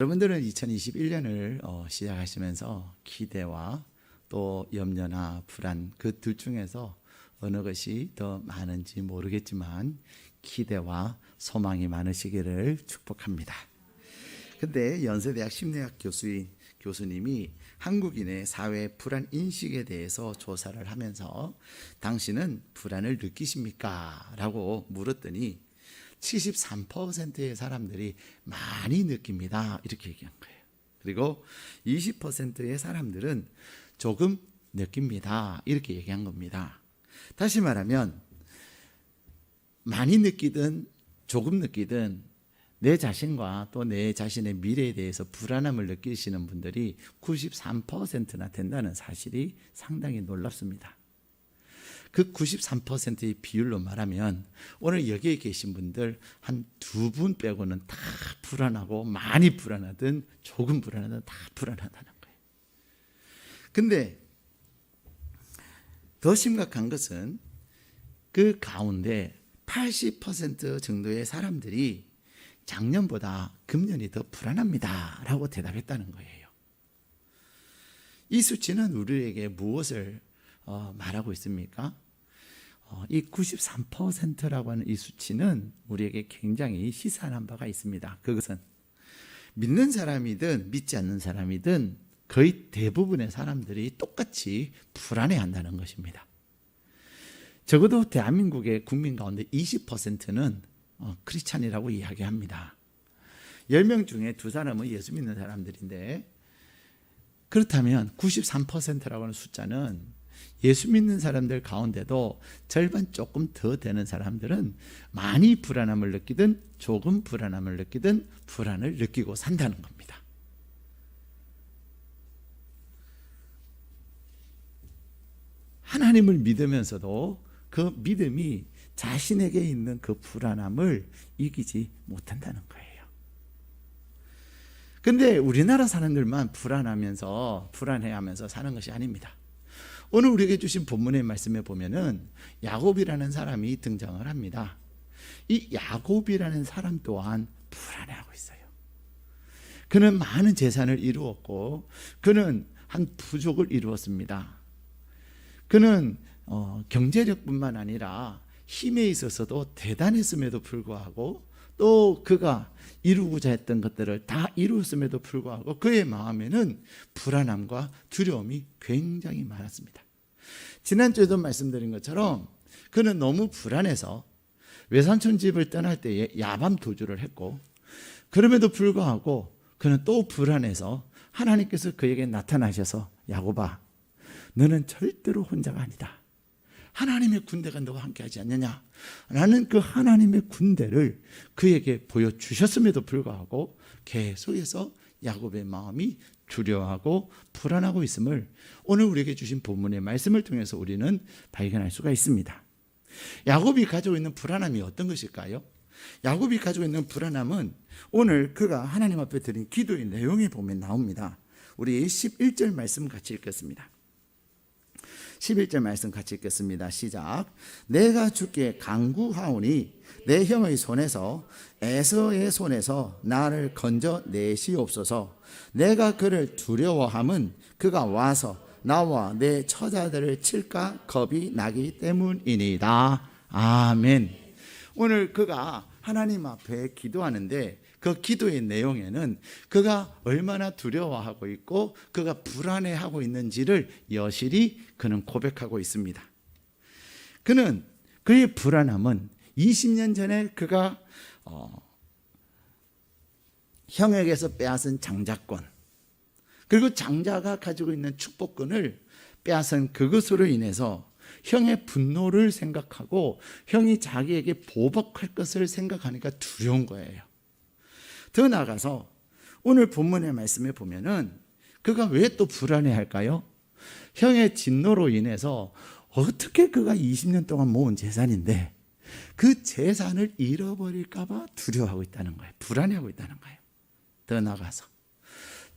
여러분들은 2021년을 시작하시면서 기대와 또 염려나 불안 그 둘 중에서 어느 것이 더 많은지 모르겠지만 기대와 소망이 많으시기를 축복합니다. 근데 연세대학 심리학 교수님이 한국인의 사회 불안 인식에 대해서 조사를 하면서 당신은 불안을 느끼십니까? 라고 물었더니 73%의 사람들이 많이 느낍니다. 이렇게 얘기한 거예요. 그리고 20%의 사람들은 조금 느낍니다. 이렇게 얘기한 겁니다. 다시 말하면 많이 느끼든 조금 느끼든 내 자신과 또 내 자신의 미래에 대해서 불안함을 느끼시는 분들이 93%나 된다는 사실이 상당히 놀랍습니다. 그 93%의 비율로 말하면 오늘 여기에 계신 분들 한 두 분 빼고는 다 불안하고 많이 불안하든 조금 불안하든 다 불안하다는 거예요. 근데 더 심각한 것은 그 가운데 80% 정도의 사람들이 작년보다 금년이 더 불안합니다 라고 대답했다는 거예요. 이 수치는 우리에게 무엇을 말하고 있습니까? 이 93%라고 하는 이 수치는 우리에게 굉장히 시사하는 바가 있습니다. 그것은 믿는 사람이든 믿지 않는 사람이든 거의 대부분의 사람들이 똑같이 불안해한다는 것입니다. 적어도 대한민국의 국민 가운데 20%는 크리스찬이라고 이야기합니다. 10명 중에 2사람은 예수 믿는 사람들인데, 그렇다면 93%라고 하는 숫자는 예수 믿는 사람들 가운데도 절반 조금 더 되는 사람들은 많이 불안함을 느끼든 조금 불안함을 느끼든 불안을 느끼고 산다는 겁니다. 하나님을 믿으면서도 그 믿음이 자신에게 있는 그 불안함을 이기지 못한다는 거예요. 근데 우리나라 사람들만 불안해하면서 사는 것이 아닙니다. 오늘 우리에게 주신 본문의 말씀에 보면은 야곱이라는 사람이 등장을 합니다. 이 야곱이라는 사람 또한 불안해하고 있어요. 그는 많은 재산을 이루었고 그는 한 부족을 이루었습니다. 그는 경제력뿐만 아니라 힘에 있어서도 대단했음에도 불구하고 또 그가 이루고자 했던 것들을 다 이루었음에도 불구하고 그의 마음에는 불안함과 두려움이 굉장히 많았습니다. 지난주에도 말씀드린 것처럼 그는 너무 불안해서 외삼촌 집을 떠날 때에 야밤 도주를 했고, 그럼에도 불구하고 그는 또 불안해서 하나님께서 그에게 나타나셔서 야곱아, 너는 절대로 혼자가 아니다. 하나님의 군대가 너와 함께하지 않느냐? 라는 그 하나님의 군대를 그에게 보여주셨음에도 불구하고 계속해서 야곱의 마음이 두려워하고 불안하고 있음을 오늘 우리에게 주신 본문의 말씀을 통해서 우리는 발견할 수가 있습니다. 야곱이 가지고 있는 불안함이 어떤 것일까요? 야곱이 가지고 있는 불안함은 오늘 그가 하나님 앞에 드린 기도의 내용에 보면 나옵니다. 우리 11절 말씀 같이 읽겠습니다. 11절 말씀 같이 읽겠습니다. 시작. 내가 주께 간구하오니 내 형의 손에서 에서의 손에서 나를 건져 내시옵소서. 내가 그를 두려워함은 그가 와서 나와 내 처자들을 칠까 겁이 나기 때문이니이다. 아멘. 오늘 그가 하나님 앞에 기도하는데 그 기도의 내용에는 그가 얼마나 두려워하고 있고 그가 불안해하고 있는지를 여실히 그는 고백하고 있습니다. 그는 그의 불안함은 20년 전에 그가 형에게서 빼앗은 장자권, 그리고 장자가 가지고 있는 축복권을 빼앗은 그것으로 인해서 형의 분노를 생각하고 형이 자기에게 보복할 것을 생각하니까 두려운 거예요. 더 나아가서 오늘 본문의 말씀에 보면은 그가 왜 또 불안해할까요? 형의 진노로 인해서 어떻게 그가 20년 동안 모은 재산인데 그 재산을 잃어버릴까 봐 두려워하고 있다는 거예요. 불안해하고 있다는 거예요. 더 나아가서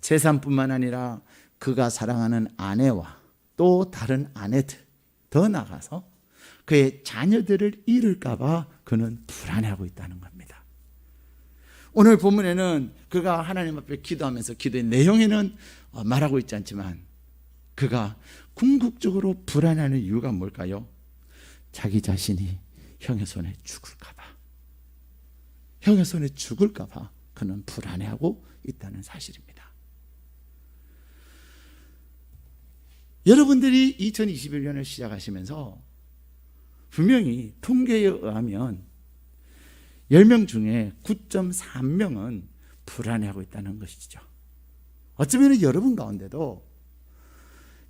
재산뿐만 아니라 그가 사랑하는 아내와 또 다른 아내들, 더 나아가서 그의 자녀들을 잃을까 봐 그는 불안해하고 있다는 겁니다. 오늘 본문에는 그가 하나님 앞에 기도하면서 기도의 내용에는 말하고 있지 않지만 그가 궁극적으로 불안해하는 이유가 뭘까요? 자기 자신이 형의 손에 죽을까 봐. 형의 손에 죽을까 봐 그는 불안해하고 있다는 사실입니다. 여러분들이 2021년을 시작하시면서 분명히 통계에 의하면 10명 중에 9.3명은 불안해하고 있다는 것이죠. 어쩌면 여러분 가운데도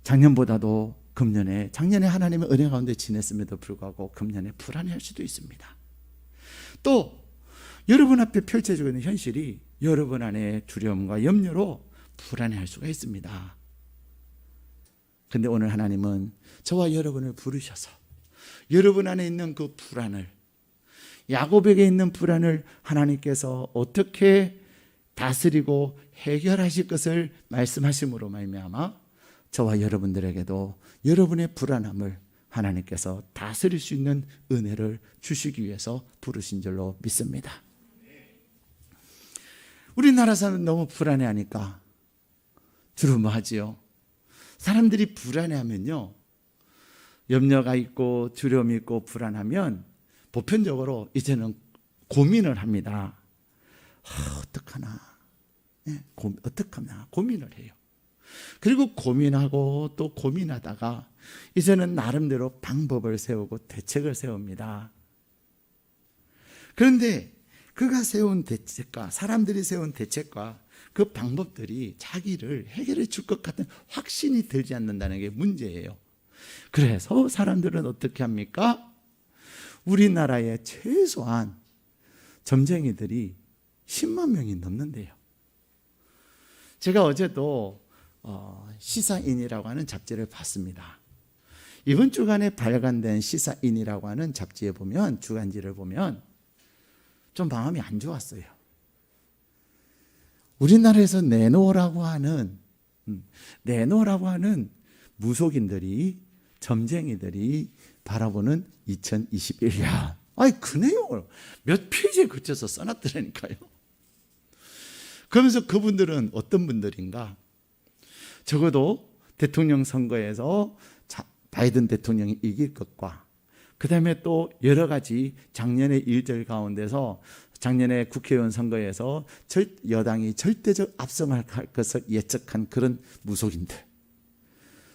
작년보다도 작년에 하나님의 은혜 가운데 지냈음에도 불구하고 금년에 불안해할 수도 있습니다. 또 여러분 앞에 펼쳐지고 있는 현실이 여러분 안에 두려움과 염려로 불안해할 수가 있습니다. 근데 오늘 하나님은 저와 여러분을 부르셔서 여러분 안에 있는 그 불안을, 야곱에게 있는 불안을 하나님께서 어떻게 다스리고 해결하실 것을 말씀하심으로 말미암아 저와 여러분들에게도 여러분의 불안함을 하나님께서 다스릴 수 있는 은혜를 주시기 위해서 부르신 줄로 믿습니다. 우리나라 사람은 너무 불안해하니까 주로 뭐 하지요? 사람들이 불안해하면요, 염려가 있고 두려움이 있고 불안하면 보편적으로 이제는 고민을 합니다. 어떡하나, 어떡하나 고민을 해요. 그리고 고민하고 또 고민하다가 이제는 나름대로 방법을 세우고 대책을 세웁니다. 그런데 그가 세운 대책과 사람들이 세운 대책과 그 방법들이 자기를 해결해 줄 것 같은 확신이 들지 않는다는 게 문제예요. 그래서 사람들은 어떻게 합니까? 우리나라에 최소한 점쟁이들이 10만 명이 넘는데요. 제가 어제도 시사인이라고 하는 잡지를 봤습니다. 이번 주간에 발간된 시사인이라고 하는 잡지에 보면, 주간지를 보면 좀 마음이 안 좋았어요. 우리나라에서 내노라고 하는 무속인들이, 점쟁이들이 바라보는 2021년. 아니, 그 내용을 몇 페이지에 그쳐서 써놨더라니까요. 그러면서 그분들은 어떤 분들인가? 적어도 대통령 선거에서 바이든 대통령이 이길 것과 그 다음에 또 여러 가지 작년의 일들 가운데서 작년에 국회의원 선거에서 여당이 절대적 압승을 할 것을 예측한 그런 무속인들,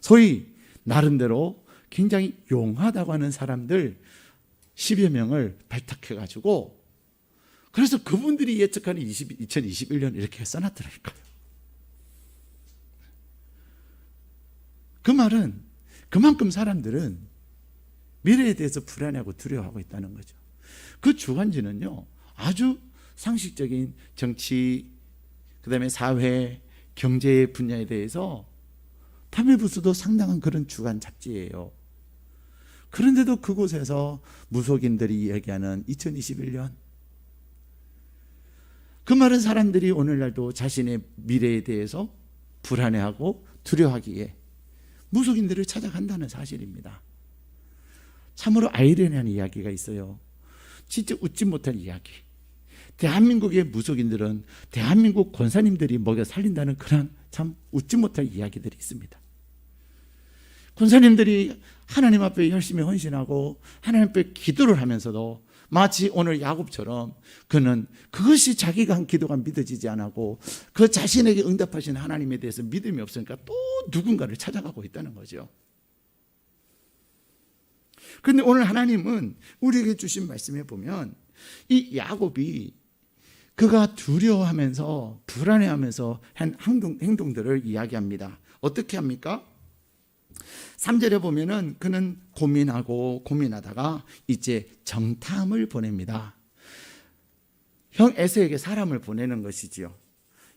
소위 나름대로 굉장히 용하다고 하는 사람들 10여 명을 발탁해가지고, 그래서 그분들이 예측하는 2021년 이렇게 써놨더라니까요. 그 말은 그만큼 사람들은 미래에 대해서 불안해하고 두려워하고 있다는 거죠. 그 주간지는요, 아주 상식적인 정치, 그 다음에 사회, 경제 분야에 대해서 판매부수도 상당한 그런 주간 잡지예요. 그런데도 그곳에서 무속인들이 얘기하는 2021년, 그 말은 사람들이 오늘날도 자신의 미래에 대해서 불안해하고 두려워하기에 무속인들을 찾아간다는 사실입니다. 참으로 아이러니한 이야기가 있어요. 진짜 웃지 못할 이야기. 대한민국의 무속인들은 대한민국 권사님들이 먹여 살린다는 그런 참 웃지 못할 이야기들이 있습니다. 권사님들이 하나님 앞에 열심히 헌신하고 하나님 앞에 기도를 하면서도 마치 오늘 야곱처럼 그는 그것이 자기가 한 기도가 믿어지지 않고 그 자신에게 응답하신 하나님에 대해서 믿음이 없으니까 또 누군가를 찾아가고 있다는 거죠. 그런데 오늘 하나님은 우리에게 주신 말씀에 보면 이 야곱이 그가 두려워하면서 불안해하면서 한 행동들을 이야기합니다. 어떻게 합니까? 3절에 보면은 그는 고민하다가 이제 정탐을 보냅니다. 형 에서에게 사람을 보내는 것이지요.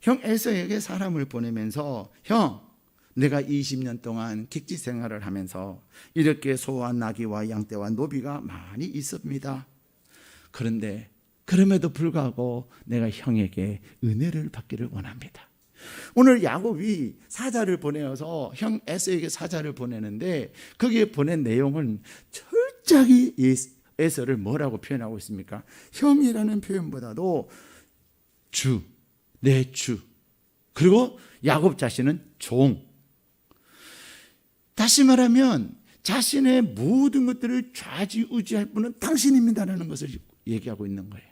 형 에서에게 사람을 보내면서, 형, 내가 20년 동안 객지 생활을 하면서 이렇게 소와 나귀와 양떼와 노비가 많이 있습니다. 그런데 그럼에도 불구하고 내가 형에게 은혜를 받기를 원합니다. 오늘 야곱이 사자를 보내어서 형 에서에게 사자를 보내는데 거기에 보낸 내용은 철저하게 에서를 뭐라고 표현하고 있습니까? 형이라는 표현보다도 주, 내 주. 그리고 야곱 자신은 종. 다시 말하면 자신의 모든 것들을 좌지우지할 분은 당신입니다라는 것을 얘기하고 있는 거예요.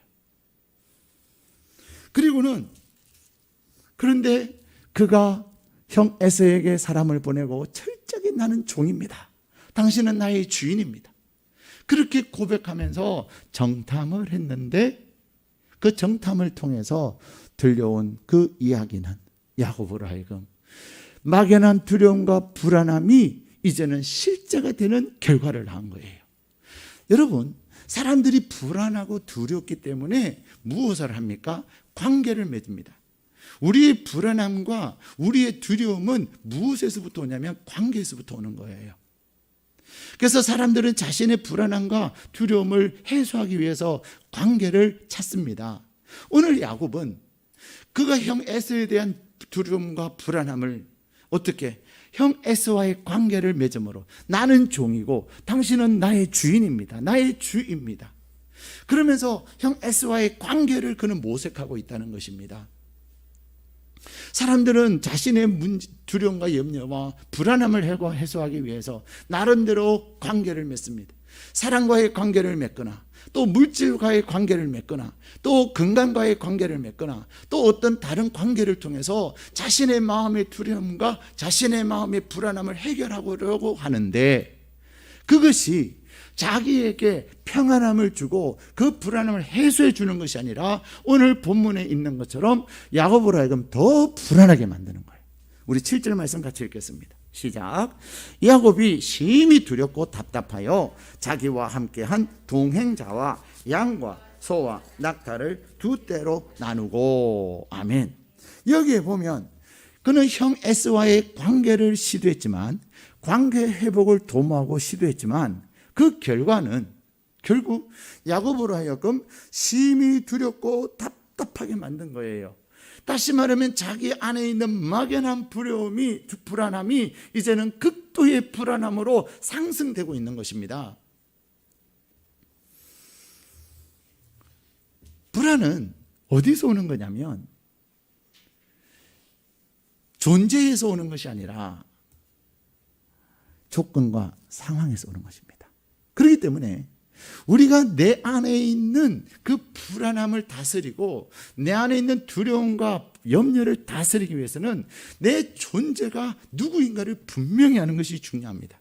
그런데 그가 형 에서에게 사람을 보내고 철저히 나는 종입니다. 당신은 나의 주인입니다. 그렇게 고백하면서 정탐을 했는데 그 정탐을 통해서 들려온 그 이야기는 야곱으로 하여금 막연한 두려움과 불안함이 이제는 실제가 되는 결과를 낳은 거예요. 여러분, 사람들이 불안하고 두렵기 때문에 무엇을 합니까? 관계를 맺습니다. 우리의 불안함과 우리의 두려움은 무엇에서부터 오냐면 관계에서부터 오는 거예요. 그래서 사람들은 자신의 불안함과 두려움을 해소하기 위해서 관계를 찾습니다. 오늘 야곱은 그가 형 에서에 대한 두려움과 불안함을 어떻게 형 에서와의 관계를 맺음으로 나는 종이고 당신은 나의 주인입니다. 나의 주입니다. 그러면서 형 에서와의 관계를 그는 모색하고 있다는 것입니다. 사람들은 자신의 두려움과 염려와 불안함을 해소하기 위해서 나름대로 관계를 맺습니다. 사랑과의 관계를 맺거나 또 물질과의 관계를 맺거나 또 건강과의 관계를 맺거나 또 어떤 다른 관계를 통해서 자신의 마음의 두려움과 자신의 마음의 불안함을 해결하려고 하는데 그것이 자기에게 평안함을 주고 그 불안함을 해소해 주는 것이 아니라 오늘 본문에 있는 것처럼 야곱으로 하여금 더 불안하게 만드는 거예요. 우리 7절 말씀 같이 읽겠습니다. 시작. 야곱이 심히 두렵고 답답하여 자기와 함께한 동행자와 양과 소와 낙타를 두 떼로 나누고. 아멘. 여기에 보면 그는 형 에서와의 관계를 시도했지만 관계 회복을 도모하고 시도했지만 그 결과는 결국 야곱으로 하여금 심히 두렵고 답답하게 만든 거예요. 다시 말하면 자기 안에 있는 막연한 불안함이 이제는 극도의 불안함으로 상승되고 있는 것입니다. 불안은 어디서 오는 거냐면 존재에서 오는 것이 아니라 조건과 상황에서 오는 것입니다. 그렇기 때문에 우리가 내 안에 있는 그 불안함을 다스리고 내 안에 있는 두려움과 염려를 다스리기 위해서는 내 존재가 누구인가를 분명히 하는 것이 중요합니다.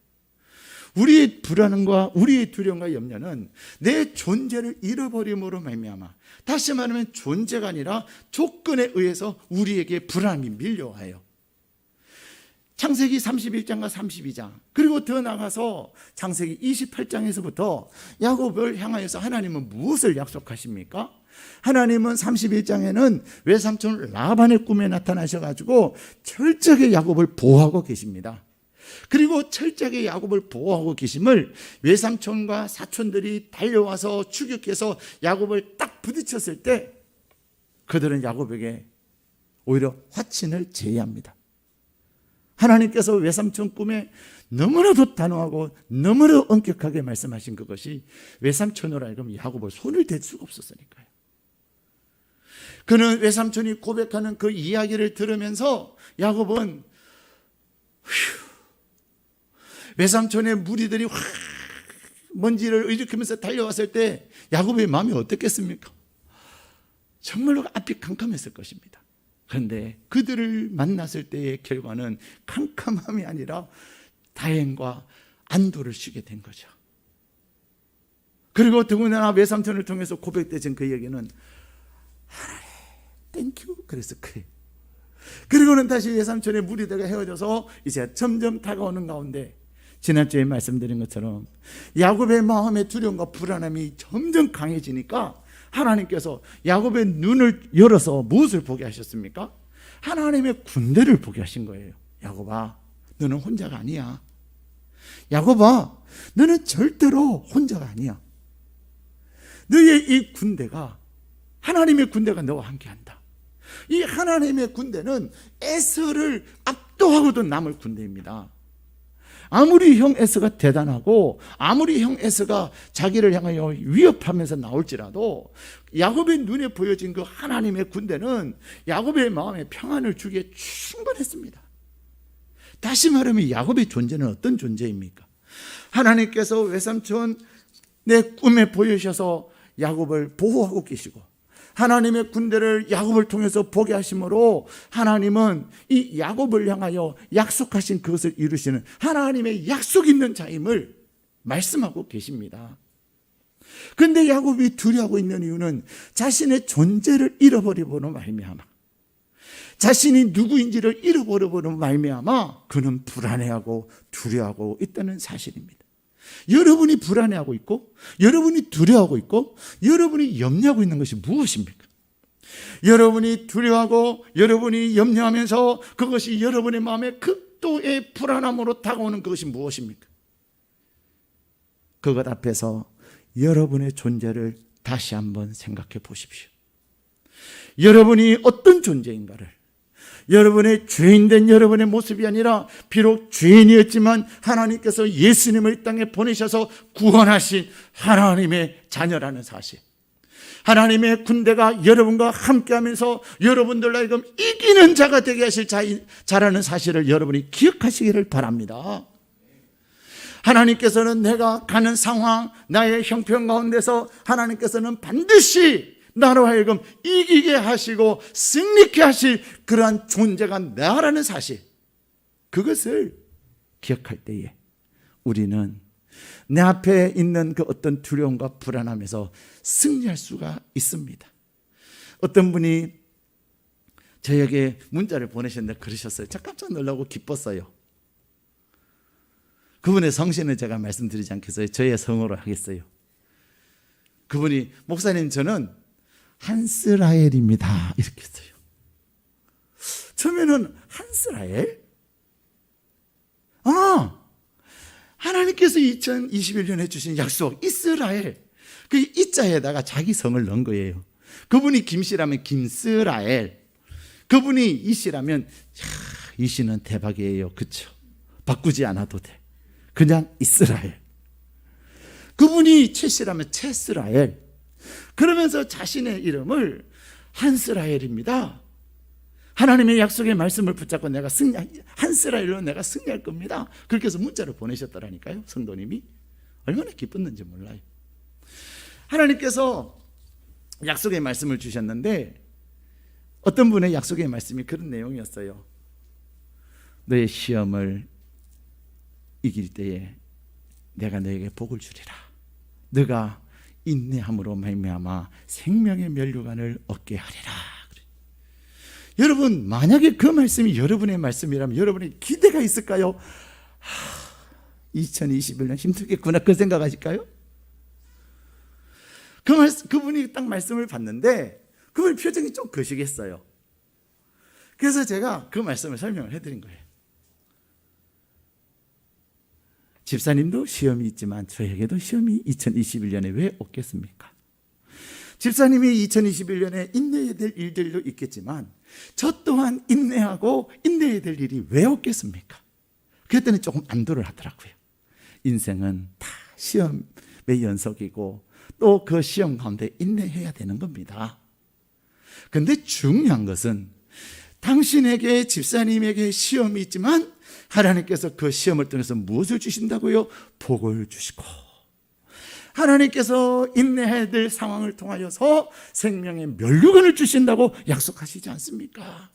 우리의 불안함과 우리의 두려움과 염려는 내 존재를 잃어버림으로 말미암아, 다시 말하면 존재가 아니라 조건에 의해서 우리에게 불안함이 밀려와요. 창세기 31장과 32장 그리고 더 나가서 창세기 28장에서부터 야곱을 향하여서 하나님은 무엇을 약속하십니까? 하나님은 31장에는 외삼촌 라반의 꿈에 나타나셔가지고 철저하게 야곱을 보호하고 계십니다. 그리고 철저하게 야곱을 보호하고 계심을 외삼촌과 사촌들이 달려와서 추격해서 야곱을 딱 부딪혔을 때 그들은 야곱에게 오히려 화친을 제의합니다. 하나님께서 외삼촌 꿈에 너무나도 단호하고 너무나도 엄격하게 말씀하신 그것이 외삼촌으로 하여금 야곱을 손을 댈 수가 없었으니까요. 그는 외삼촌이 고백하는 그 이야기를 들으면서 야곱은 외삼촌의 무리들이 확 먼지를 일으키면서 달려왔을 때 야곱의 마음이 어떻겠습니까? 정말로 앞이 캄캄했을 것입니다. 그런데 그들을 만났을 때의 결과는 캄캄함이 아니라 다행과 안도를 쉬게 된 거죠. 그리고 더군다나 외삼촌을 통해서 고백되진 그 얘기는 하나님 땡큐 그랬을 거예요. 그리고는 다시 외삼촌의 무리들과 헤어져서 이제 점점 다가오는 가운데 지난주에 말씀드린 것처럼 야곱의 마음의 두려움과 불안함이 점점 강해지니까 하나님께서 야곱의 눈을 열어서 무엇을 보게 하셨습니까? 하나님의 군대를 보게 하신 거예요. 야곱아, 너는 혼자가 아니야. 야곱아, 너는 절대로 혼자가 아니야. 너의 이 군대가 하나님의 군대가 너와 함께한다. 이 하나님의 군대는 에서를 압도하고도 남을 군대입니다. 아무리 형 에서가 대단하고 아무리 형 에서가 자기를 향하여 위협하면서 나올지라도 야곱의 눈에 보여진 그 하나님의 군대는 야곱의 마음에 평안을 주기에 충분했습니다. 다시 말하면 야곱의 존재는 어떤 존재입니까? 하나님께서 외삼촌 내 꿈에 보이셔서 야곱을 보호하고 계시고 하나님의 군대를 야곱을 통해서 보게 하심으로 하나님은 이 야곱을 향하여 약속하신 그것을 이루시는 하나님의 약속 있는 자임을 말씀하고 계십니다. 그런데 야곱이 두려워하고 있는 이유는 자신의 존재를 잃어버리고는 말미암아, 자신이 누구인지를 잃어버리고는 말미암아 그는 불안해하고 두려워하고 있다는 사실입니다. 여러분이 불안해하고 있고 여러분이 두려워하고 있고 여러분이 염려하고 있는 것이 무엇입니까? 여러분이 두려워하고 여러분이 염려하면서 그것이 여러분의 마음에 극도의 불안함으로 다가오는 그것이 무엇입니까? 그것 앞에서 여러분의 존재를 다시 한번 생각해 보십시오. 여러분이 어떤 존재인가를, 여러분의 죄인된 여러분의 모습이 아니라 비록 죄인이었지만 하나님께서 예수님을 이 땅에 보내셔서 구원하신 하나님의 자녀라는 사실, 하나님의 군대가 여러분과 함께하면서 여러분들로 하여금 이기는 자가 되게 하실 자라는 사실을 여러분이 기억하시기를 바랍니다. 하나님께서는 내가 가는 상황, 나의 형편 가운데서 하나님께서는 반드시 나로 하여금 이기게 하시고 승리케 하실 그러한 존재가 나라는 사실, 그것을 기억할 때에 우리는 내 앞에 있는 그 어떤 두려움과 불안함에서 승리할 수가 있습니다. 어떤 분이 저에게 문자를 보내셨는데 그러셨어요. 제가 깜짝 놀라고 기뻤어요. 그분의 성신은 제가 말씀드리지 않겠어요. 저의 성으로 하겠어요. 그분이 목사님 저는 한스라엘입니다 이렇게 했어요. 처음에는 한스라엘? 하나님께서 2021년에 주신 약속 이스라엘, 그 이자에다가 자기 성을 넣은 거예요. 그분이 김씨라면 김스라엘, 그분이 이씨라면 이씨는 대박이에요. 그렇죠? 바꾸지 않아도 돼. 그냥 이스라엘. 그분이 채씨라면 채스라엘. 그러면서 자신의 이름을 한스라엘입니다. 하나님의 약속의 말씀을 붙잡고 내가 한스라엘로 내가 승리할 겁니다. 그렇게 해서 문자를 보내셨더라니까요. 성도님이 얼마나 기뻤는지 몰라요. 하나님께서 약속의 말씀을 주셨는데 어떤 분의 약속의 말씀이 그런 내용이었어요. 너의 시험을 이길 때에 내가 너에게 복을 주리라. 너가 인내함으로 말미암아 생명의 면류관을 얻게 하리라. 여러분, 만약에 그 말씀이 여러분의 말씀이라면 여러분의 기대가 있을까요? 2021년 힘들겠구나 그 생각하실까요? 그분이 딱 말씀을 봤는데 그분 표정이 좀 거시겠어요. 그래서 제가 그 말씀을 설명을 해드린 거예요. 집사님도 시험이 있지만 저에게도 시험이 2021년에 왜 없겠습니까? 집사님이 2021년에 인내해야 될 일들도 있겠지만 저 또한 인내하고 인내해야 될 일이 왜 없겠습니까? 그랬더니 조금 안도를 하더라고요. 인생은 다 시험의 연속이고 또 그 시험 가운데 인내해야 되는 겁니다. 그런데 중요한 것은 당신에게, 집사님에게 시험이 있지만 하나님께서 그 시험을 통해서 무엇을 주신다고요? 복을 주시고 하나님께서 인내해야 될 상황을 통하여서 생명의 면류관을 주신다고 약속하시지 않습니까?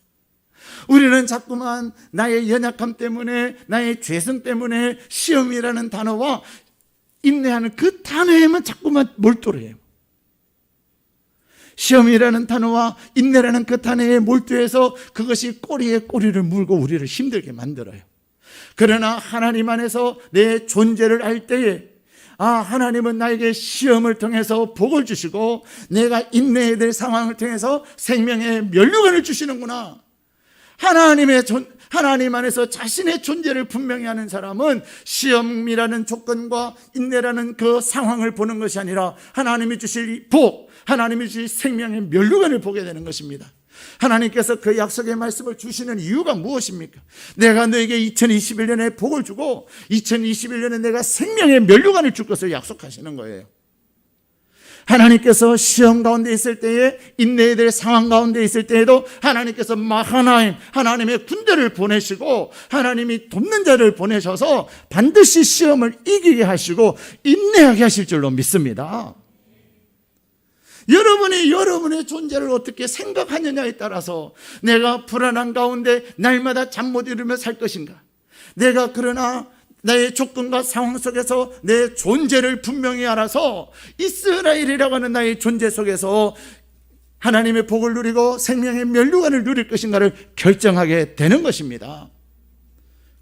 우리는 자꾸만 나의 연약함 때문에, 나의 죄성 때문에 시험이라는 단어와 인내하는 그 단어에만 자꾸만 몰두를 해요. 시험이라는 단어와 인내라는 그 단어에 몰두해서 그것이 꼬리에 꼬리를 물고 우리를 힘들게 만들어요. 그러나 하나님 안에서 내 존재를 알 때에 하나님은 나에게 시험을 통해서 복을 주시고 내가 인내해야 될 상황을 통해서 생명의 면류관을 주시는구나. 하나님 안에서 자신의 존재를 분명히 하는 사람은 시험이라는 조건과 인내라는 그 상황을 보는 것이 아니라 하나님이 주실 복, 하나님이 주실 생명의 면류관을 보게 되는 것입니다. 하나님께서 그 약속의 말씀을 주시는 이유가 무엇입니까? 내가 너에게 2021년에 복을 주고 2021년에 내가 생명의 면류관을 줄 것을 약속하시는 거예요. 하나님께서 시험 가운데 있을 때에, 인내해야 될 상황 가운데 있을 때에도 하나님께서 하나님의 군대를 보내시고 하나님이 돕는 자를 보내셔서 반드시 시험을 이기게 하시고 인내하게 하실 줄로 믿습니다. 여러분의 존재를 어떻게 생각하느냐에 따라서 내가 불안한 가운데 날마다 잠 못 이루며 살 것인가, 내가 그러나 나의 조건과 상황 속에서 내 존재를 분명히 알아서 이스라엘이라고 하는 나의 존재 속에서 하나님의 복을 누리고 생명의 면류관을 누릴 것인가를 결정하게 되는 것입니다.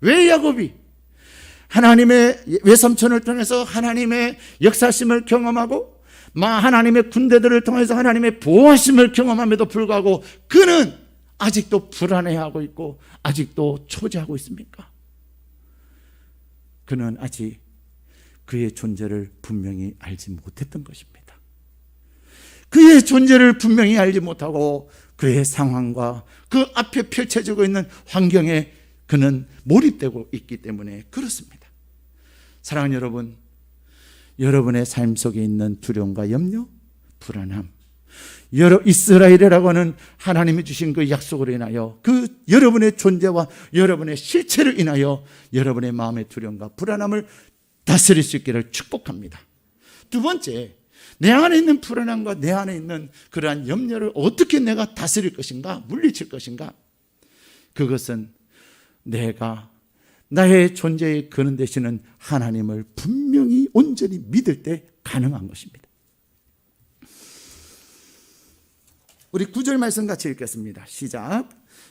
왜 야곱이 하나님의 외삼촌을 통해서 하나님의 역사심을 경험하고 하나님의 군대들을 통해서 하나님의 보호하심을 경험함에도 불구하고 그는 아직도 불안해하고 있고 아직도 초조하고 있습니까? 그는 아직 그의 존재를 분명히 알지 못했던 것입니다. 그의 존재를 분명히 알지 못하고 그의 상황과 그 앞에 펼쳐지고 있는 환경에 그는 몰입되고 있기 때문에 그렇습니다. 사랑하는 여러분, 여러분의 삶 속에 있는 두려움과 염려, 불안함, 이스라엘이라고 하는 하나님이 주신 그 약속으로 인하여 그 여러분의 존재와 여러분의 실체를 인하여 여러분의 마음의 두려움과 불안함을 다스릴 수 있기를 축복합니다. 두 번째, 내 안에 있는 불안함과 내 안에 있는 그러한 염려를 어떻게 내가 다스릴 것인가, 물리칠 것인가? 그것은 내가 나의 존재의 근원 되시는 하나님을 분명히 온전히 믿을 때 가능한 것입니다. 우리 9절 말씀 같이 읽겠습니다. 시작.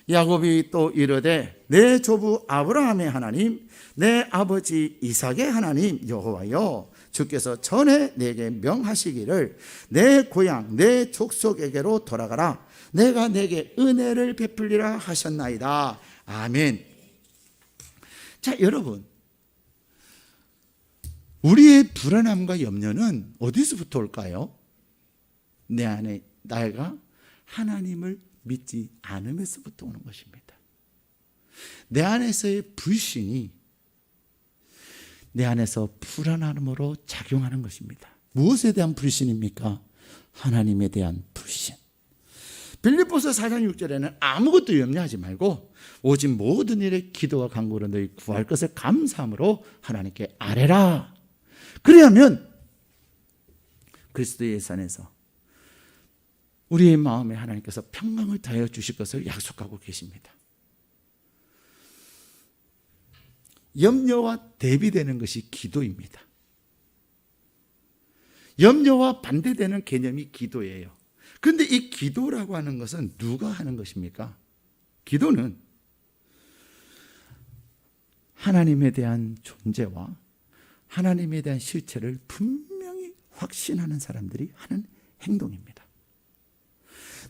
야곱이 또 이르되 내 조부 아브라함의 하나님, 내 아버지 이삭의 하나님 여호와여, 주께서 전에 내게 명하시기를 내 고향 내 족속에게로 돌아가라, 내가 내게 은혜를 베풀리라 하셨나이다. 아멘. 자, 여러분, 우리의 불안함과 염려는 어디서부터 올까요? 내 안에 내가 하나님을 믿지 않음에서부터 오는 것입니다. 내 안에서의 불신이 내 안에서 불안함으로 작용하는 것입니다. 무엇에 대한 불신입니까? 하나님에 대한 불신. 빌립보서 4장 6절에는 아무것도 염려하지 말고 오직 모든 일에 기도와 간구로 너희 구할 것을 감사함으로 하나님께 아뢰라. 그래야면 그리스도의 예산에서 우리의 마음에 하나님께서 평강을 더하여 주실 것을 약속하고 계십니다. 염려와 대비되는 것이 기도입니다. 염려와 반대되는 개념이 기도예요. 그런데 이 기도라고 하는 것은 누가 하는 것입니까? 기도는 하나님에 대한 존재와 하나님에 대한 실체를 분명히 확신하는 사람들이 하는 행동입니다.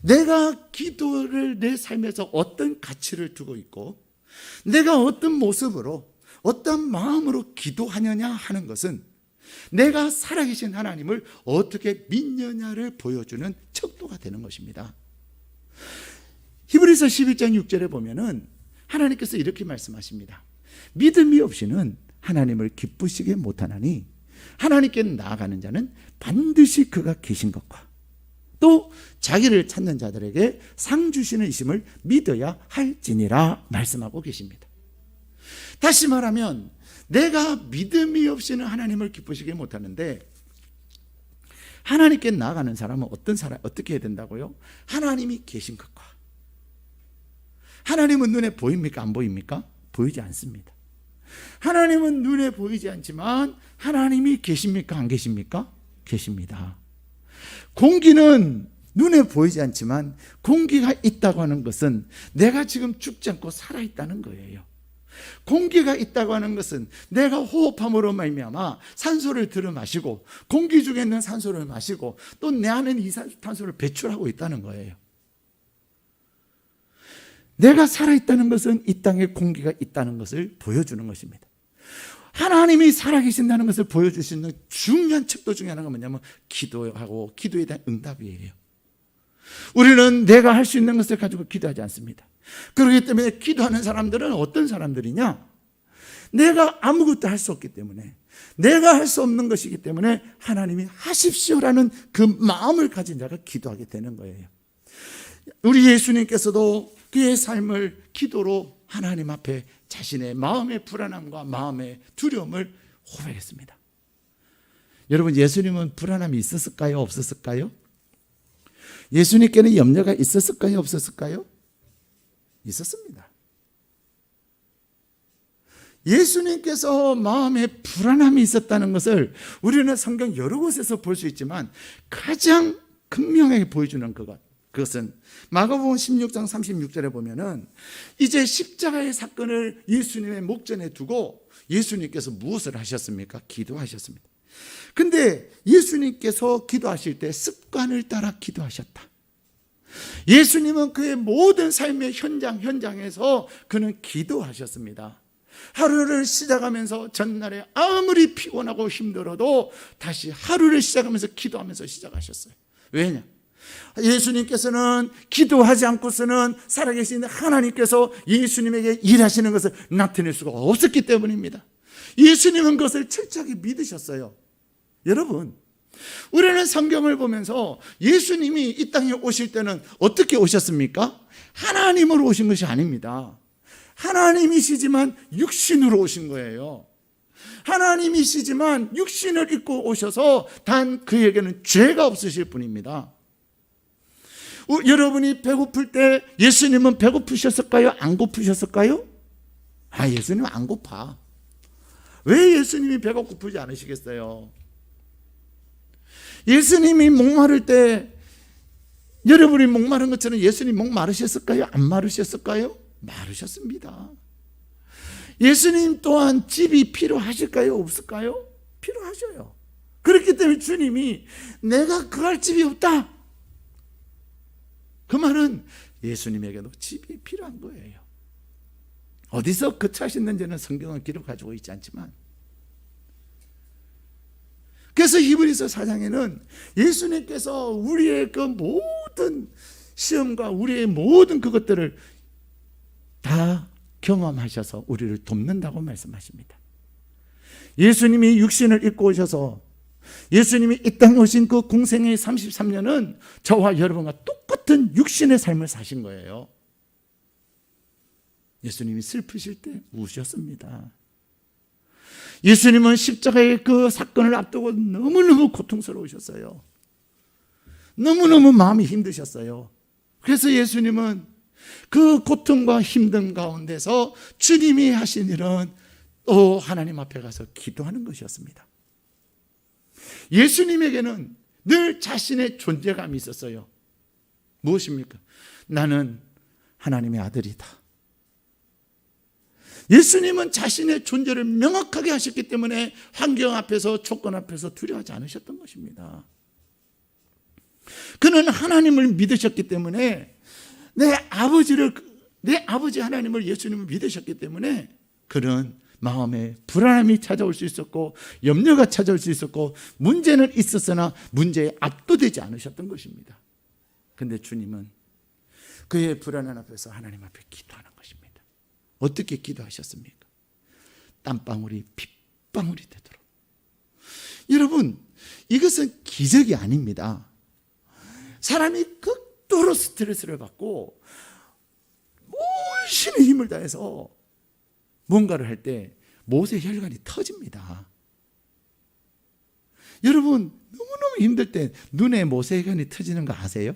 내가 기도를 내 삶에서 어떤 가치를 두고 있고 내가 어떤 모습으로 어떤 마음으로 기도하느냐 하는 것은 내가 살아계신 하나님을 어떻게 믿느냐를 보여주는 척도가 되는 것입니다. 히브리서 11장 6절에 보면은 하나님께서 이렇게 말씀하십니다. 믿음이 없이는 하나님을 기쁘시게 못하나니 하나님께 나아가는 자는 반드시 그가 계신 것과 또 자기를 찾는 자들에게 상 주시는 이심을 믿어야 할지니라 말씀하고 계십니다. 다시 말하면 내가 믿음이 없이는 하나님을 기쁘시게 못하는데 하나님께 나아가는 사람은 어떻게 해야 된다고요? 하나님이 계신 것과 하나님은 눈에 보입니까? 안 보입니까? 보이지 않습니다. 하나님은 눈에 보이지 않지만 하나님이 계십니까? 안 계십니까? 계십니다. 공기는 눈에 보이지 않지만 공기가 있다고 하는 것은 내가 지금 죽지 않고 살아있다는 거예요. 공기가 있다고 하는 것은 내가 호흡함으로 말미암아 산소를 들어 마시고 공기 중에 있는 산소를 마시고 또 내 안에 이산화탄소를 배출하고 있다는 거예요. 내가 살아있다는 것은 이 땅에 공기가 있다는 것을 보여주는 것입니다. 하나님이 살아계신다는 것을 보여줄 수 있는 중요한 척도 중에 하나가 뭐냐면 기도하고 기도에 대한 응답이에요. 우리는 내가 할 수 있는 것을 가지고 기도하지 않습니다. 그렇기 때문에 기도하는 사람들은 어떤 사람들이냐? 내가 아무것도 할 수 없기 때문에, 내가 할 수 없는 것이기 때문에 하나님이 하십시오라는 그 마음을 가진 자가 기도하게 되는 거예요. 우리 예수님께서도 그의 삶을 기도로 하나님 앞에 자신의 마음의 불안함과 마음의 두려움을 고백했습니다. 여러분, 예수님은 불안함이 있었을까요? 없었을까요? 예수님께는 염려가 있었을까요? 없었을까요? 있었습니다. 예수님께서 마음에 불안함이 있었다는 것을 우리는 성경 여러 곳에서 볼 수 있지만 가장 극명하게 보여주는 그것은 마가복음 16장 36절에 보면은 이제 십자가의 사건을 예수님의 목전에 두고 예수님께서 무엇을 하셨습니까? 기도하셨습니다. 근데 예수님께서 기도하실 때 습관을 따라 기도하셨다. 예수님은 그의 모든 삶의 현장에서 그는 기도하셨습니다. 하루를 시작하면서 전날에 아무리 피곤하고 힘들어도 다시 하루를 시작하면서 기도하면서 시작하셨어요. 왜냐? 예수님께서는 기도하지 않고서는 살아계신 하나님께서 예수님에게 일하시는 것을 나타낼 수가 없었기 때문입니다. 예수님은 그것을 철저하게 믿으셨어요. 여러분, 우리는 성경을 보면서 예수님이 이 땅에 오실 때는 어떻게 오셨습니까? 하나님으로 오신 것이 아닙니다. 하나님이시지만 육신으로 오신 거예요. 하나님이시지만 육신을 입고 오셔서 단 그에게는 죄가 없으실 뿐입니다. 여러분이 배고플 때 예수님은 배고프셨을까요? 안 고프셨을까요? 예수님은 안 고파. 왜 예수님이 배가 고프지 않으시겠어요? 예수님이 목마를 때 여러분이 목마른 것처럼 예수님 목마르셨을까요? 안 마르셨을까요? 마르셨습니다. 예수님 또한 집이 필요하실까요? 없을까요? 필요하셔요. 그렇기 때문에 주님이 내가 그할 집이 없다, 그 말은 예수님에게도 집이 필요한 거예요. 어디서 거처하셨는지는 성경은 기록가지고 있지 않지만, 그래서 히브리서 4장에는 예수님께서 우리의 그 모든 시험과 우리의 모든 그것들을 다 경험하셔서 우리를 돕는다고 말씀하십니다. 예수님이 육신을 입고 오셔서 예수님이 이 땅에 오신 그 공생의 33년은 저와 여러분과 똑같은 육신의 삶을 사신 거예요. 예수님이 슬프실 때 우셨습니다. 예수님은 십자가의 그 사건을 앞두고 너무너무 고통스러우셨어요. 너무너무 마음이 힘드셨어요. 그래서 예수님은 그 고통과 힘든 가운데서 주님이 하신 일은 또 하나님 앞에 가서 기도하는 것이었습니다. 예수님에게는 늘 자신의 존재감이 있었어요. 무엇입니까? 나는 하나님의 아들이다. 예수님은 자신의 존재를 명확하게 하셨기 때문에 환경 앞에서 조건 앞에서 두려워하지 않으셨던 것입니다. 그는 하나님을 믿으셨기 때문에 내 아버지 하나님을, 예수님을 믿으셨기 때문에 그는 마음에 불안함이 찾아올 수 있었고 염려가 찾아올 수 있었고 문제는 있었으나 문제에 압도되지 않으셨던 것입니다. 그런데 주님은 그의 불안한 앞에서 하나님 앞에 기도하는 것입니다. 어떻게 기도하셨습니까? 땀방울이 핏방울이 되도록. 여러분, 이것은 기적이 아닙니다. 사람이 극도로 스트레스를 받고 물신의 힘을 다해서 뭔가를 할 때 못의 혈관이 터집니다. 여러분, 너무너무 힘들 때 눈에 못의 혈관이 터지는 거 아세요?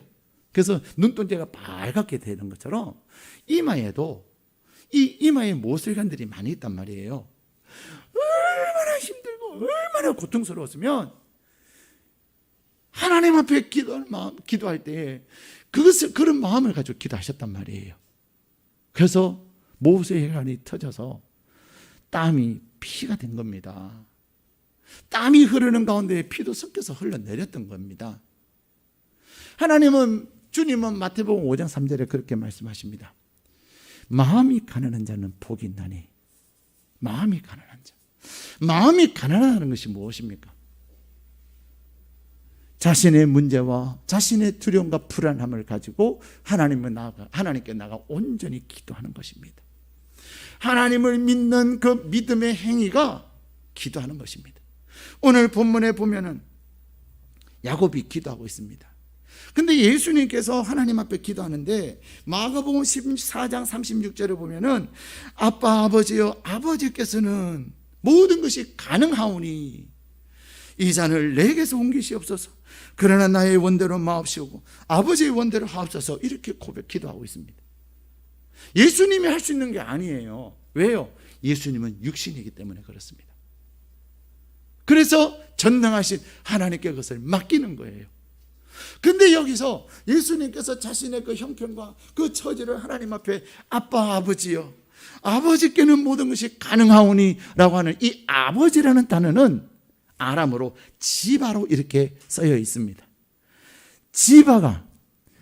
그래서 눈동자가 빨갛게 되는 것처럼 이마에도 이 이마에 모세혈관들이 많이 있단 말이에요. 얼마나 힘들고 얼마나 고통스러웠으면 하나님 앞에 기도할 때 그런 마음을 가지고 기도하셨단 말이에요. 그래서 모세혈관이 터져서 땀이 피가 된 겁니다. 땀이 흐르는 가운데 피도 섞여서 흘러내렸던 겁니다. 주님은 마태복음 5장 3절에 그렇게 말씀하십니다. 마음이 가난한 자는 복이 있나니. 마음이 가난한 자. 마음이 가난하다는 것이 무엇입니까? 자신의 문제와 자신의 두려움과 불안함을 가지고 하나님께 나가 온전히 기도하는 것입니다. 하나님을 믿는 그 믿음의 행위가 기도하는 것입니다. 오늘 본문에 보면은 야곱이 기도하고 있습니다. 근데 예수님께서 하나님 앞에 기도하는데 마가복음 14장 36절에 보면은 아빠 아버지여 아버지께서는 모든 것이 가능하오니 이 잔을 내게서 옮기시옵소서. 그러나 나의 원대로 마옵시오고 아버지의 원대로 하옵소서. 이렇게 기도하고 있습니다. 예수님이 할 수 있는 게 아니에요. 왜요? 예수님은 육신이기 때문에 그렇습니다. 그래서 전능하신 하나님께 그것을 맡기는 거예요. 근데 여기서 예수님께서 자신의 그 형편과 그 처지를 하나님 앞에 아빠 아버지요 아버지께는 모든 것이 가능하오니 라고 하는 이 아버지라는 단어는 아람어로 지바로 이렇게 쓰여 있습니다. 지바가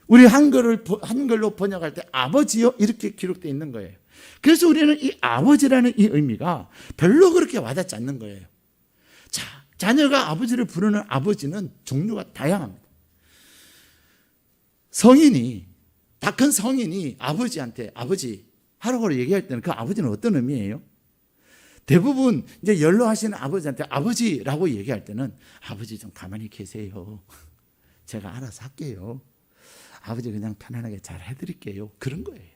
우리 한글로 번역할 때 아버지요 이렇게 기록되어 있는 거예요. 그래서 우리는 이 아버지라는 이 의미가 별로 그렇게 와닿지 않는 거예요. 자, 자녀가 아버지를 부르는 아버지는 종류가 다양합니다. 다 큰 성인이 아버지한테 아버지 하라고 얘기할 때는 그 아버지는 어떤 의미예요? 대부분 이제 연로하시는 아버지한테 아버지라고 얘기할 때는 아버지 좀 가만히 계세요. 제가 알아서 할게요. 아버지 그냥 편안하게 잘 해드릴게요. 그런 거예요.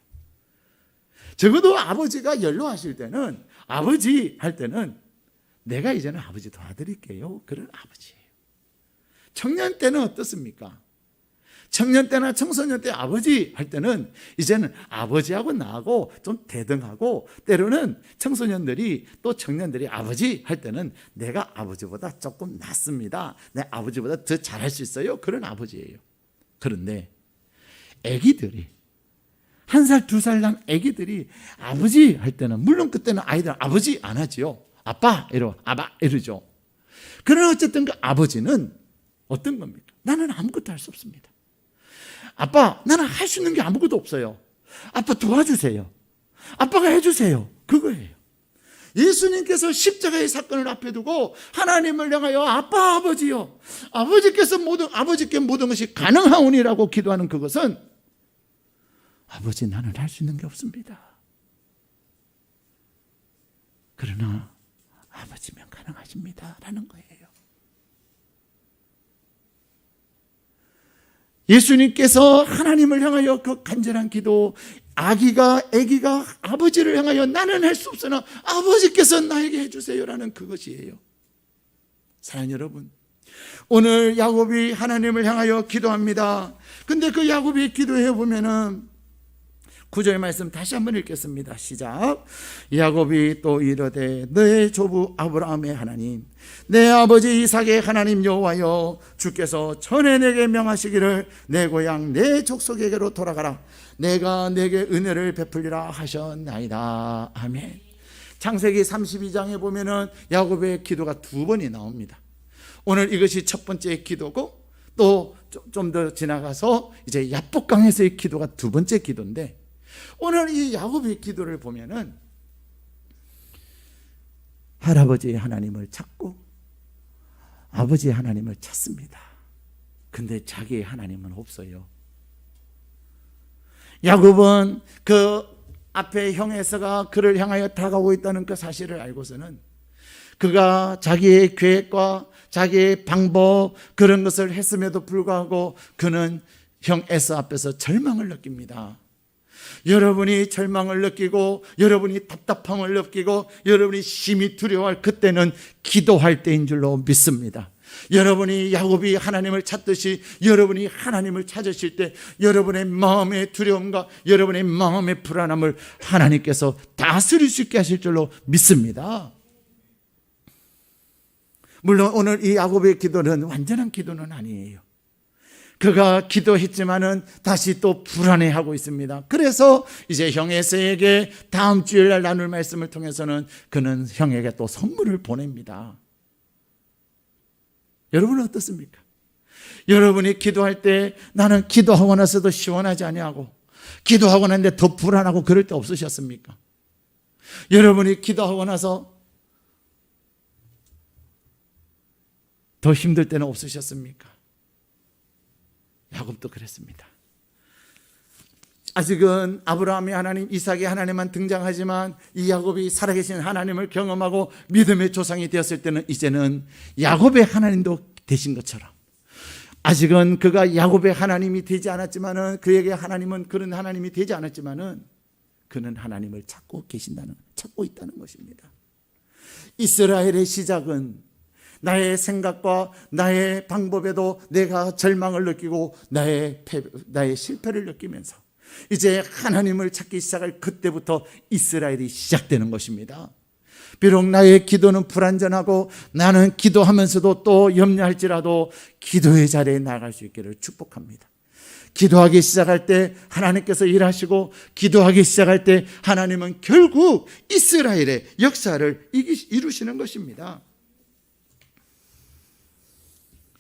적어도 아버지가 연로하실 때는 아버지 할 때는 내가 이제는 아버지 도와드릴게요. 그런 아버지예요. 청년 때는 어떻습니까? 청년 때나 청소년 때 아버지 할 때는 이제는 아버지하고 나하고 좀 대등하고 때로는 청소년들이 또 청년들이 아버지 할 때는 내가 아버지보다 조금 낫습니다. 내 아버지보다 더 잘할 수 있어요. 그런 아버지예요. 그런데 애기들이 1살, 2살 난 애기들이 아버지 할 때는 물론 그때는 아이들은 아버지 안 하지요. 아빠 이러죠. 그러나 어쨌든 그 아버지는 어떤 겁니까? 나는 아무것도 할 수 없습니다. 아빠 나는 할 수 있는 게 아무것도 없어요. 아빠 도와주세요. 아빠가 해주세요. 그거예요. 예수님께서 십자가의 사건을 앞에 두고 하나님을 향하여 아빠 아버지요 아버지께 모든 것이 가능하오니라고 기도하는 그것은 아버지 나는 할 수 있는 게 없습니다. 그러나 아버지면 가능하십니다 라는 거예요. 예수님께서 하나님을 향하여 그 간절한 기도 아기가 아버지를 향하여 나는 할 수 없으나 아버지께서 나에게 해주세요라는 그것이에요. 사랑하는 여러분, 오늘 야곱이 하나님을 향하여 기도합니다. 근데 그 야곱이 기도해 보면은 9절 말씀 다시 한번 읽겠습니다. 시작. 야곱이 또 이르되 너의 조부 아브라함의 하나님 내 아버지 이삭의 하나님 여호와여 주께서 전에 내게 명하시기를 내 고향 내 족속에게로 돌아가라 내가 내게 은혜를 베풀리라 하셨나이다. 아멘. 창세기 32장에 보면은 야곱의 기도가 2번이 나옵니다. 오늘 이것이 첫 번째 기도고 또 좀 더 지나가서 이제 야복강에서의 기도가 2번째 기도인데 오늘 이 야곱의 기도를 보면은 할아버지 하나님을 찾고 아버지 하나님을 찾습니다. 근데 자기의 하나님은 없어요. 야곱은 그 앞에 형 에서가 그를 향하여 다가오고 있다는 그 사실을 알고서는 그가 자기의 계획과 자기의 방법 그런 것을 했음에도 불구하고 그는 형 에서 앞에서 절망을 느낍니다. 여러분이 절망을 느끼고 여러분이 답답함을 느끼고 여러분이 심히 두려워할 그때는 기도할 때인 줄로 믿습니다. 여러분이 야곱이 하나님을 찾듯이 여러분이 하나님을 찾으실 때 여러분의 마음의 두려움과 여러분의 마음의 불안함을 하나님께서 다스릴 수 있게 하실 줄로 믿습니다. 물론 오늘 이 야곱의 기도는 완전한 기도는 아니에요. 그가 기도했지만은 다시 또 불안해하고 있습니다. 그래서 이제 형 에서에게 다음 주일날 나눌 말씀을 통해서는 그는 형에게 또 선물을 보냅니다. 여러분은 어떻습니까? 여러분이 기도할 때 나는 기도하고 나서도 시원하지 아니하고 기도하고 났는데 더 불안하고 그럴 때 없으셨습니까? 여러분이 기도하고 나서 더 힘들 때는 없으셨습니까? 야곱도 그랬습니다. 아직은 아브라함의 하나님, 이삭의 하나님만 등장하지만 이 야곱이 살아계신 하나님을 경험하고 믿음의 조상이 되었을 때는 이제는 야곱의 하나님도 되신 것처럼, 아직은 그가 야곱의 하나님이 되지 않았지만은, 그에게 하나님은 그런 하나님이 되지 않았지만은 그는 하나님을 찾고 있다는 것입니다. 이스라엘의 시작은 나의 생각과 나의 방법에도 내가 절망을 느끼고 나의 실패를 느끼면서 이제 하나님을 찾기 시작할 그때부터 이스라엘이 시작되는 것입니다. 비록 나의 기도는 불완전하고 나는 기도하면서도 또 염려할지라도 기도의 자리에 나아갈 수 있기를 축복합니다. 기도하기 시작할 때 하나님께서 일하시고, 기도하기 시작할 때 하나님은 결국 이스라엘의 역사를 이루시는 것입니다.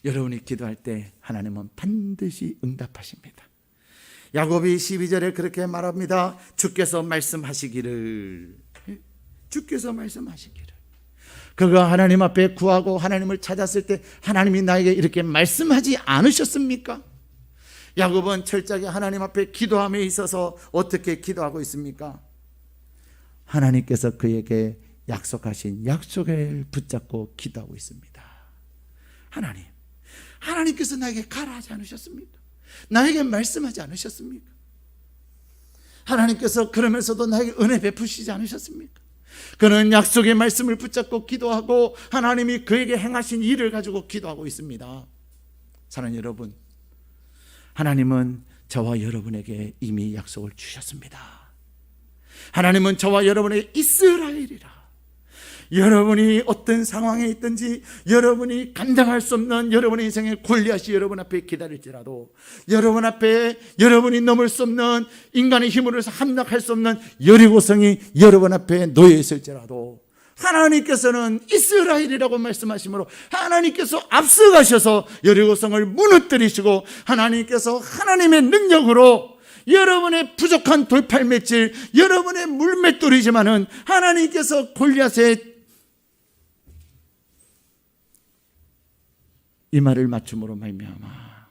여러분이 기도할 때 하나님은 반드시 응답하십니다. 야곱이 12절에 그렇게 말합니다. 주께서 말씀하시기를. 그가 하나님 앞에 구하고 하나님을 찾았을 때 하나님이 나에게 이렇게 말씀하지 않으셨습니까? 야곱은 철저하게 하나님 앞에 기도함에 있어서 어떻게 기도하고 있습니까? 하나님께서 그에게 약속하신 약속을 붙잡고 기도하고 있습니다. 하나님께서 나에게 가라 하지 않으셨습니까? 나에게 말씀하지 않으셨습니까? 하나님께서 그러면서도 나에게 은혜 베푸시지 않으셨습니까? 그는 약속의 말씀을 붙잡고 기도하고 하나님이 그에게 행하신 일을 가지고 기도하고 있습니다. 사랑하는 여러분, 하나님은 저와 여러분에게 이미 약속을 주셨습니다. 하나님은 저와 여러분에게 이스라엘이라. 여러분이 어떤 상황에 있든지, 여러분이 감당할 수 없는 여러분의 인생의 골리앗이 여러분 앞에 기다릴지라도, 여러분 앞에 여러분이 넘을 수 없는, 인간의 힘으로 해서 함락할 수 없는 여리고성이 여러분 앞에 놓여 있을지라도 하나님께서는 이스라엘이라고 말씀하시므로 하나님께서 앞서가셔서 여리고성을 무너뜨리시고, 하나님께서 하나님의 능력으로 여러분의 부족한 돌팔매질, 여러분의 물맷돌이지만은 하나님께서 골리앗의 이마를 맞춤으로 말미암아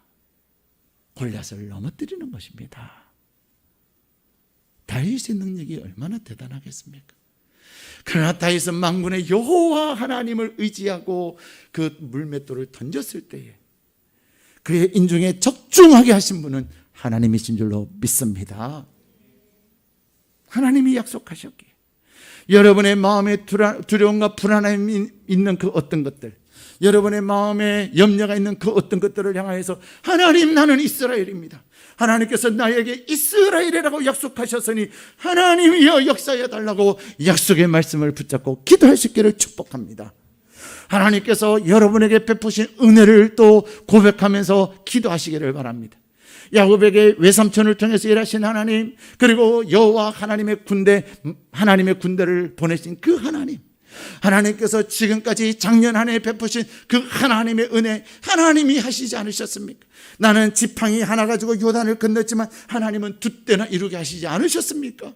골리앗을 넘어뜨리는 것입니다. 다윗의 능력이 얼마나 대단하겠습니까? 그러나 다윗은 만군의 여호와 하나님을 의지하고 그 물맷돌을 던졌을 때에 그의 인중에 적중하게 하신 분은 하나님이신 줄로 믿습니다. 하나님이 약속하셨기에 여러분의 마음에 두려움과 불안함이 있는 그 어떤 것들, 여러분의 마음에 염려가 있는 그 어떤 것들을 향하여서 하나님, 나는 이스라엘입니다. 하나님께서 나에게 이스라엘이라고 약속하셨으니 하나님이여 역사해 달라고 약속의 말씀을 붙잡고 기도할 수 있기를 축복합니다. 하나님께서 여러분에게 베푸신 은혜를 또 고백하면서 기도하시기를 바랍니다. 야곱에게 외삼촌을 통해서 일하신 하나님, 그리고 여호와 하나님의 군대를 보내신 그 하나님, 하나님께서 지금까지 작년 한 해 베푸신 그 하나님의 은혜, 하나님이 하시지 않으셨습니까? 나는 지팡이 하나 가지고 요단을 건넜지만 하나님은 두 때나 이루게 하시지 않으셨습니까?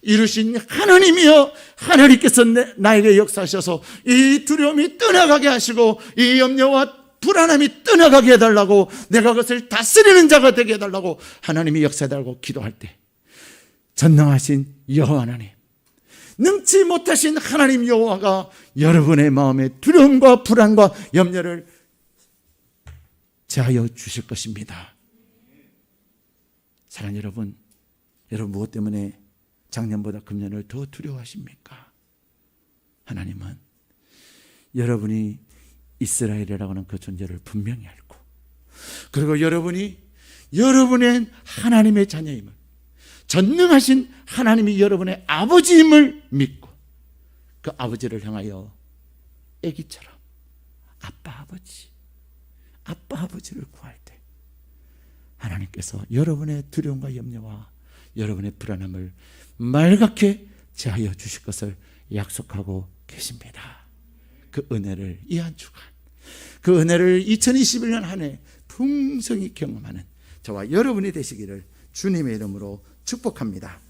이루신 하나님이여, 하나님께서 나에게 역사하셔서 이 두려움이 떠나가게 하시고 이 염려와 불안함이 떠나가게 해달라고, 내가 그것을 다스리는 자가 되게 해달라고 하나님이 역사해달라고 기도할 때 전능하신 여호와 하나님, 능치 못하신 하나님 여호와가 여러분의 마음에 두려움과 불안과 염려를 제하여 주실 것입니다. 사랑하는 여러분, 여러분 무엇 때문에 작년보다 금년을 더 두려워하십니까? 하나님은 여러분이 이스라엘이라고 하는 그 존재를 분명히 알고, 그리고 여러분의 하나님의 자녀임을, 전능하신 하나님이 여러분의 아버지임을 믿고 그 아버지를 향하여 애기처럼 아빠 아버지를 구할 때 하나님께서 여러분의 두려움과 염려와 여러분의 불안함을 말갛게 제하여 주실 것을 약속하고 계십니다. 그 은혜를 이 한 주간, 그 은혜를 2021년 한 해 풍성히 경험하는 저와 여러분이 되시기를 주님의 이름으로 축복합니다.